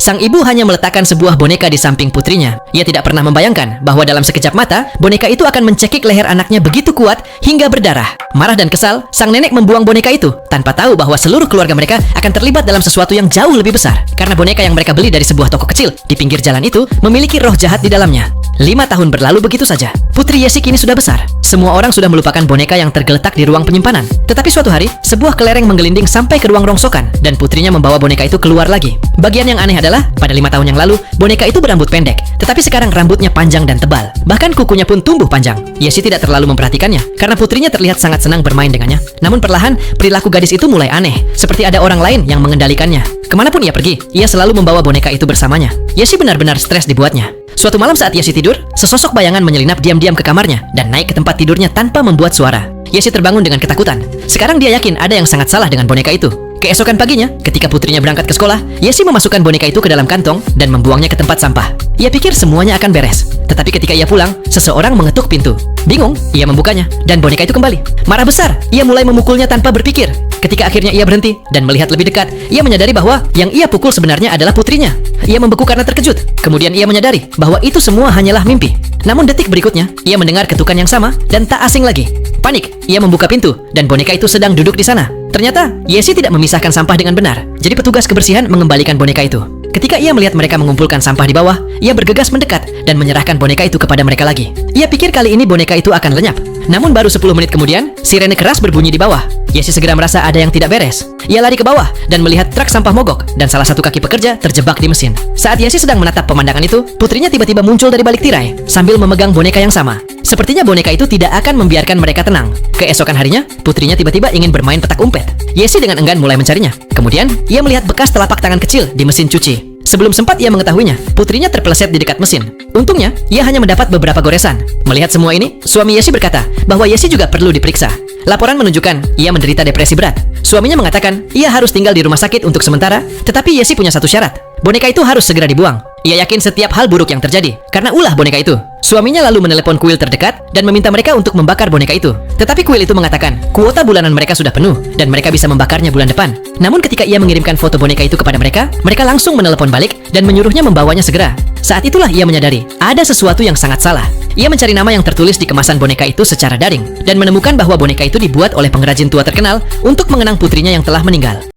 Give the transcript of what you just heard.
Sang ibu hanya meletakkan sebuah boneka di samping putrinya. Ia tidak pernah membayangkan bahwa dalam sekejap mata, boneka itu akan mencekik leher anaknya begitu kuat hingga berdarah. Marah dan kesal, sang nenek membuang boneka itu tanpa tahu bahwa seluruh keluarga mereka akan terlibat dalam sesuatu yang jauh lebih besar. Karena boneka yang mereka beli dari sebuah toko kecil di pinggir jalan itu memiliki roh jahat di dalamnya. 5 tahun berlalu begitu saja. Putri Yesi kini sudah besar. Semua orang sudah melupakan boneka yang tergeletak di ruang penyimpanan. Tetapi suatu hari, sebuah kelereng menggelinding sampai ke ruang rongsokan dan putrinya membawa boneka itu keluar lagi. Bagian yang aneh adalah, pada 5 tahun yang lalu, boneka itu berambut pendek. Tetapi sekarang rambutnya panjang dan tebal. Bahkan kukunya pun tumbuh panjang. Yesi tidak terlalu memperhatikannya, karena putrinya terlihat sangat senang bermain dengannya. Namun perlahan, perilaku gadis itu mulai aneh. Seperti ada orang lain yang mengendalikannya. Kemanapun ia pergi, ia selalu membawa boneka itu bersamanya. Yesi benar-benar stres dibuatnya. Suatu malam saat Yesi tidur, sesosok bayangan menyelinap diam-diam ke kamarnya dan naik ke tempat tidurnya tanpa membuat suara. Yesi terbangun dengan ketakutan. Sekarang dia yakin ada yang sangat salah dengan boneka itu. Keesokan paginya, ketika putrinya berangkat ke sekolah, Yesi memasukkan boneka itu ke dalam kantong dan membuangnya ke tempat sampah. Ia pikir semuanya akan beres. Tetapi ketika ia pulang, seseorang mengetuk pintu. Bingung, ia membukanya dan boneka itu kembali. Marah besar, ia mulai memukulnya tanpa berpikir. Ketika akhirnya ia berhenti dan melihat lebih dekat, ia menyadari bahwa yang ia pukul sebenarnya adalah putrinya. Ia membeku karena terkejut. Kemudian ia menyadari bahwa itu semua hanyalah mimpi. Namun detik berikutnya, ia mendengar ketukan yang sama dan tak asing lagi. Panik, ia membuka pintu dan boneka itu sedang duduk di sana. Ternyata, Yesi tidak memisahkan sampah dengan benar. Jadi petugas kebersihan mengembalikan boneka itu. Ketika ia melihat mereka mengumpulkan sampah di bawah, ia bergegas mendekat dan menyerahkan boneka itu kepada mereka lagi. Ia pikir kali ini boneka itu akan lenyap. Namun baru 10 menit kemudian, sirene keras berbunyi di bawah. Yesi segera merasa ada yang tidak beres. Ia lari ke bawah dan melihat truk sampah mogok dan salah satu kaki pekerja terjebak di mesin. Saat Yesi sedang menatap pemandangan itu, putrinya tiba-tiba muncul dari balik tirai sambil memegang boneka yang sama. Sepertinya boneka itu tidak akan membiarkan mereka tenang. Keesokan harinya, putrinya tiba-tiba ingin bermain petak umpet. Yesi dengan enggan mulai mencarinya. Kemudian, ia melihat bekas telapak tangan kecil di mesin cuci. Sebelum sempat ia mengetahuinya, putrinya terpeleset di dekat mesin. Untungnya, ia hanya mendapat beberapa goresan. Melihat semua ini, suami Yesi berkata bahwa Yesi juga perlu diperiksa. Laporan menunjukkan ia menderita depresi berat. Suaminya mengatakan ia harus tinggal di rumah sakit untuk sementara, tetapi Yesi punya satu syarat. Boneka itu harus segera dibuang. Ia yakin setiap hal buruk yang terjadi karena ulah boneka itu. Suaminya lalu menelepon kuil terdekat dan meminta mereka untuk membakar boneka itu. Tetapi kuil itu mengatakan kuota bulanan mereka sudah penuh dan mereka bisa membakarnya bulan depan. Namun ketika ia mengirimkan foto boneka itu kepada mereka, mereka langsung menelepon balik dan menyuruhnya membawanya segera. Saat itulah ia menyadari ada sesuatu yang sangat salah. Ia mencari nama yang tertulis di kemasan boneka itu secara daring dan menemukan bahwa boneka itu dibuat oleh pengrajin tua terkenal untuk mengenang putrinya yang telah meninggal.